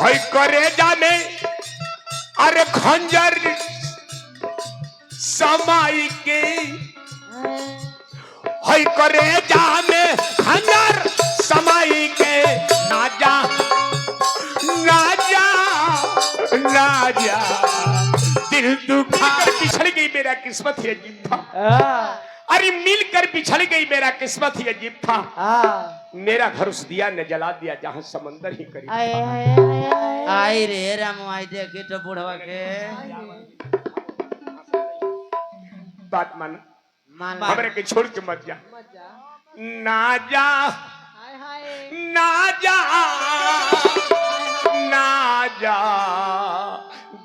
हई करे जाने अरे खंजर समाई के हई करे जाने खंजर समाई के ना जा ना जा ना जा दिल दुखा कर पिछड़ गई मेरा किस्मत ही अजीब था। अरे मिलकर पिछड़ गई मेरा किस्मत ही अजीब था। मेरा घर उस दिया ने जला दिया जहां समंदर ही करीब। आई रे राम आई देखे तो बुढ़वा के बात मान हमरे के छोड़ के मत जा ना जा ना जा ना जा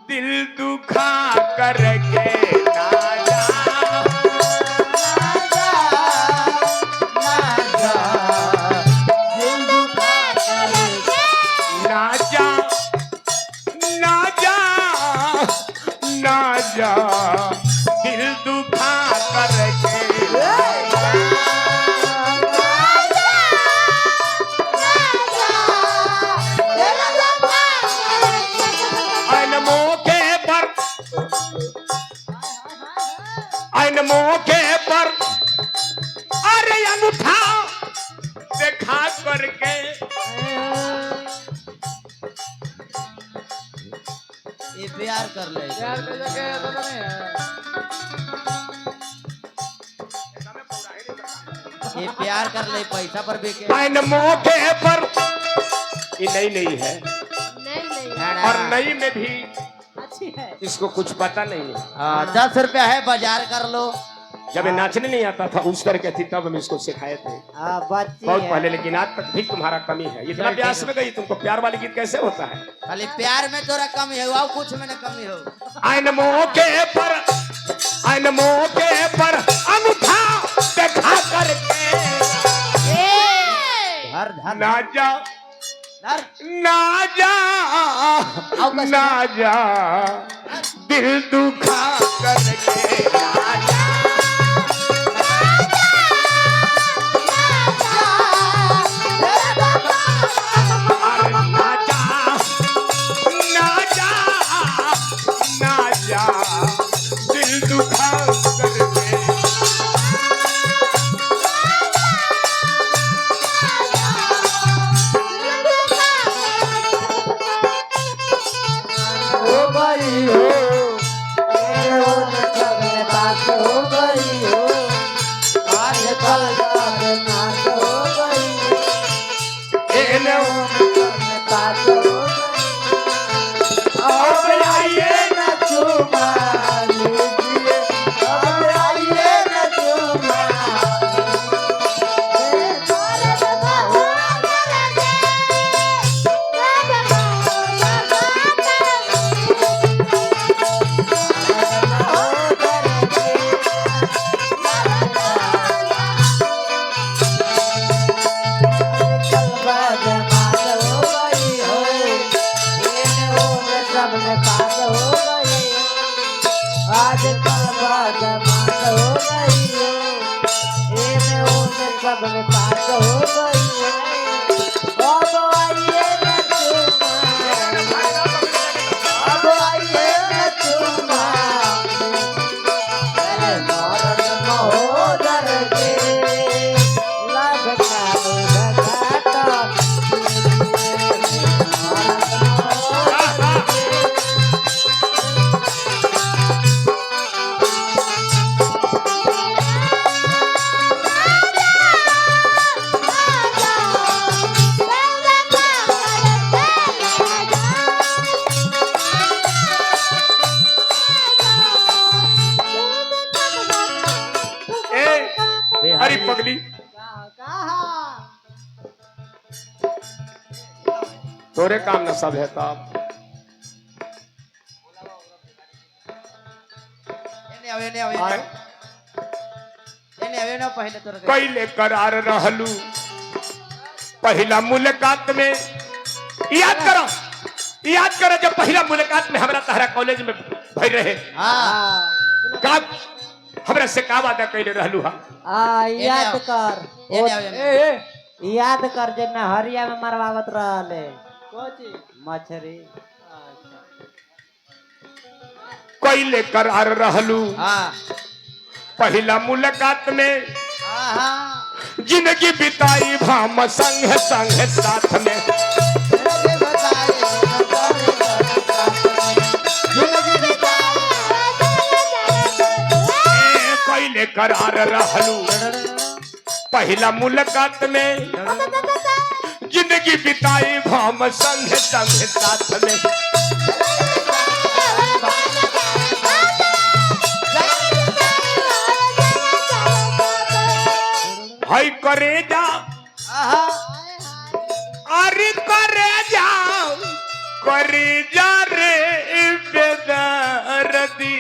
दिल दुखा करके ना जा जा दिल दुखा करके अन मौके पर अरे अंगूठा देखा करके ये प्यार कर ले ये प्यार कर ले पैसा पर बिके अन मौके पर ये नहीं है नहीं और नई में भी अच्छी है इसको कुछ पता नहीं है। 10 रुपया है बाजार कर लो। जब ये नाचने नहीं आता था उस तरह के थी तब हम इसको सिखाए थे बहुत पहले, लेकिन आज तक भी तुम्हारा कमी है। इतना प्यास में गई तुमको प्यार वाली गीत कैसे होता है? खाली प्यार में तोरा कमी है और कुछ में न कमी हो। आइन मौके पर अंगूठा देखा करके धर धर ना जा धर ना जा ना जा दिल दुखा करके ना जा अरे पगली तोरे काम न सब है तब पहले करार रहलू पहला मुलाकात में याद करो जब पहला मुलाकात में हमारा तहरा कॉलेज में भई रहे का हमरा से का वादा कैले रहलू याद कर जे नहरिया में मरवावत रहले मछरी कैले करार रहलू हाँ पहला मुलाकात में हाँ जिंदगी बिताई भाम संग संग साथ में कैले करार रहलू पहला मुलाकात में जिंदगी बिताई भाम संग संग साथ में हाय करे जा अरे करे जा रे बेदर्दी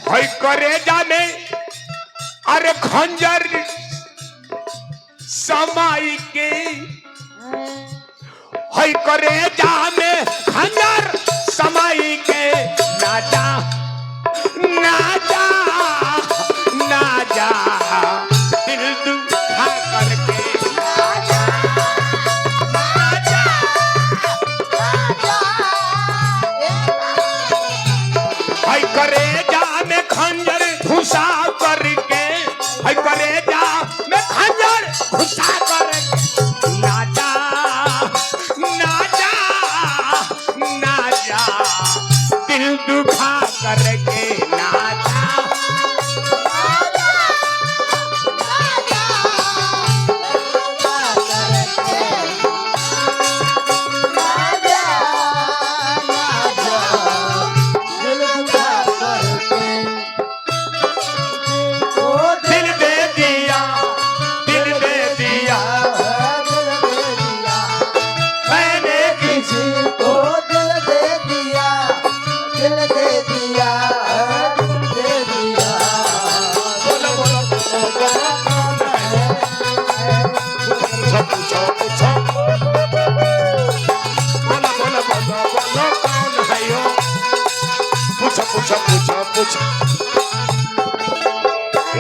हाय करे जा में अरे खंजर समाई के हाय करे जा में खंजर समाई के ना जा ना जा ना जा दिल दुखा करके ना जा ना जा हाय करे जा में खंजर घुसा करके हाय करे जा में खंजर घुसा करके ना जा ना जा ना जा दिल दुखा करके ना जा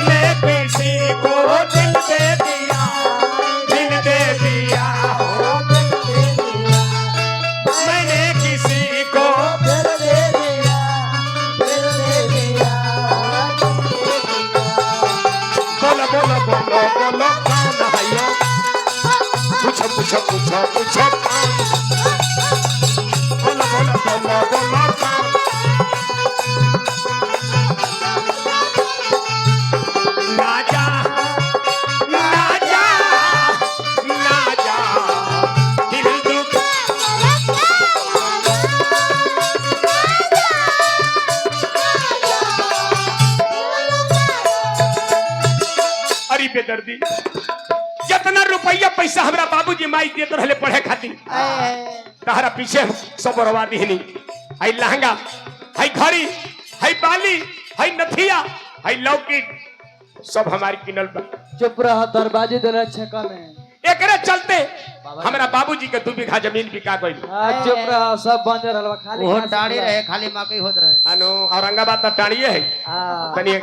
मैं किसी को दिल दे दिया हो मैंने किसी को बोलो बोलो बोलो बोलो कौन है यो पूछो पूछो पूछो पूछो बोलो बोलो बोलो बोलो कौन ना जा ना जा ना जा दिल दुख अरे बेदर्दी जितना रुपया पैसा हमरा बाबूजी माई देत रहले पढ़े खातिर तहरा पीछे सब बर्बाद ही नहीं आई लहंगा आई घड़ी आई बाली आई नथिया आई लौकी सब हमारी किनल बा चुप रह दरवाजे देले छका में एकरे चलते हमरा बाबूजी के 2 बीघा जमीन बिका गइल चुप रह सब बंद रहल खाली वो दाढ़ी रहे खाली मकई होत रहे अनु औरंगाबाद त टाणिए है हां तनी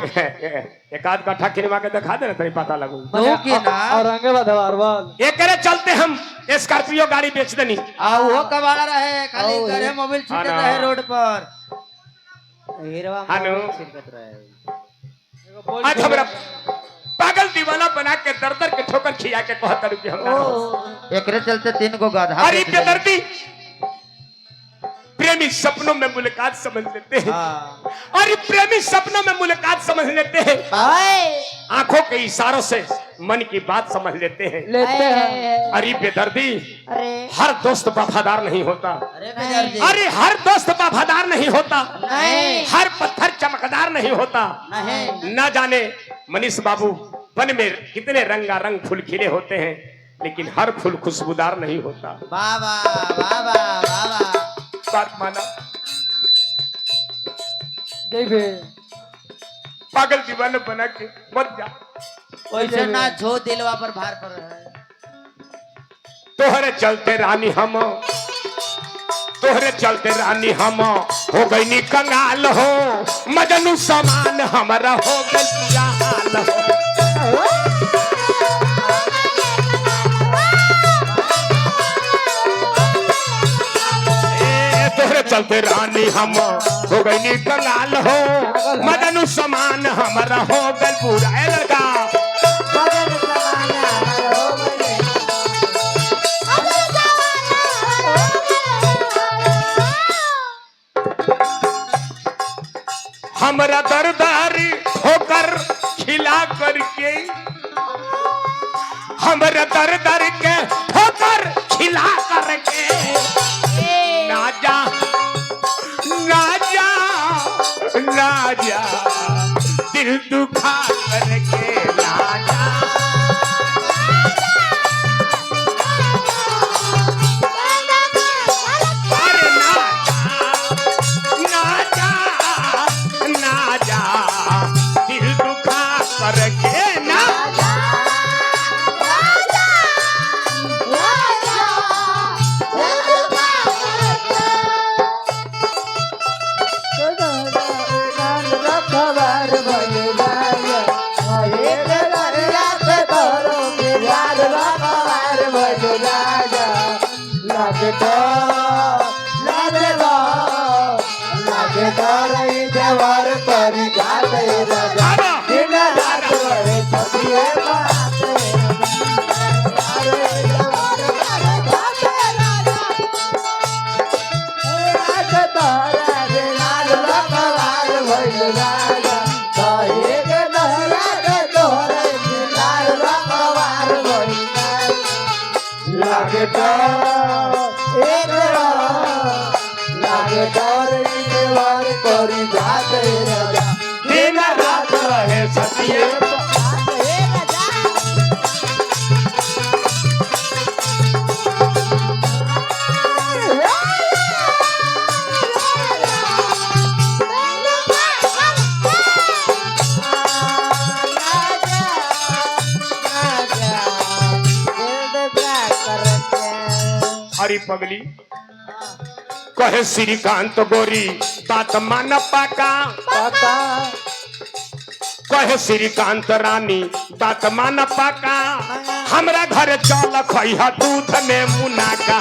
एक आध गठा खिनवा के दिखा दे ना तनी पता लगू दो के ना औरंगाबाद हरवाल एकरे चलते हम स्कॉर्पियो गाड़ी बेच देनी आ वो कबाड़ा रहे खाली घरे मोबाइल छूटत हाँ ना। रहे रोड पर हीरवा हाँ ना। मोबाइल छिड़कत रहे आज हमरा पागल दीवाना बना के दर दर के ठोकर खिया के कहता रुपये हम एकरे चलते 3 गो गाधा अरे बेदर्दी प्रेमी सपनों में मुलाकात समझ लेते हैं हां अरे प्रेमी सपनों में मुलाकात समझ लेते हैं आंखों के इशारों से मन की बात समझ लेते हैं लेते हैं अरे बेदर्दी अरे हर दोस्त वफादार नहीं होता अरे बेजार जी अरे हर दोस्त वफादार नहीं होता नहीं हर पत्थर चमकदार नहीं होता नहीं न जाने मनीष बाबू वन में कितने रंगारंग फूल खिले होते हैं लेकिन हर फूल खुशबूदार नहीं होता बाबा बाबा बाबा बात माना जय बे पागल दीवाना बना के मत जा वैसे ना झो दिलवा पर भार पर है तोहरे चलते रानी हम तोहरे चलते रानी हम हो गई नी कंगाल हो मजनू समान हमारा हो गई हाल हो चलते रानी हम हो गई कंगाल हो मदनु समान हमारा हो गल पूरा ए लड़का हमरा दरदारी होकर खिला करके हमरा दर के होकर खिला करके ना जा ना जा ना जा दिल दुखा करके ना जा अरे ना जा ना जा दिल दुखा करके ना जवार पर जाते राजा दिन रात बड़े छतिए लगता एक लगता देवार करी जाते राजा दिन रात रहे सतिए हरी पगली कहे श्रीकांत गोरी बात मान पाका पापा कहे श्रीकांत रानी बात मान पाका हमरा घर चल खइहा दूध में मुनाका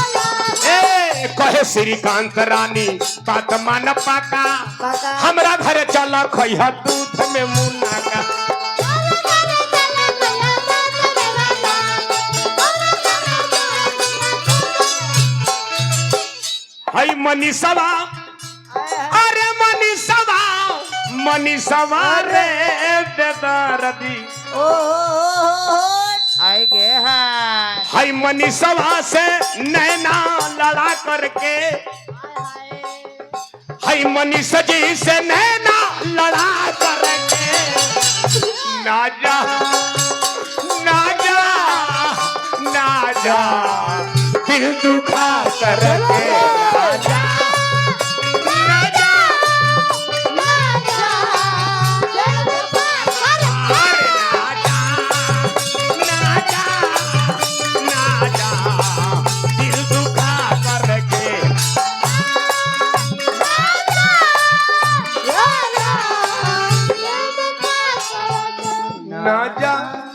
ए कहे श्रीकांत रानी बात मान पाका हमरा घर चल खइहा दूध में मुनाका हई मनीषवा अरे मनीषवा रे बेदर्दी आएगे हाँ हई मनीषवा से नैना लड़ा करके हई मनीष जी से नैना लड़ा करके ना जा ना जा ना जा दिल दुखा करके ना जा ना जा अरे ना जा ना जा ना जा दिल दुखा करके ना जा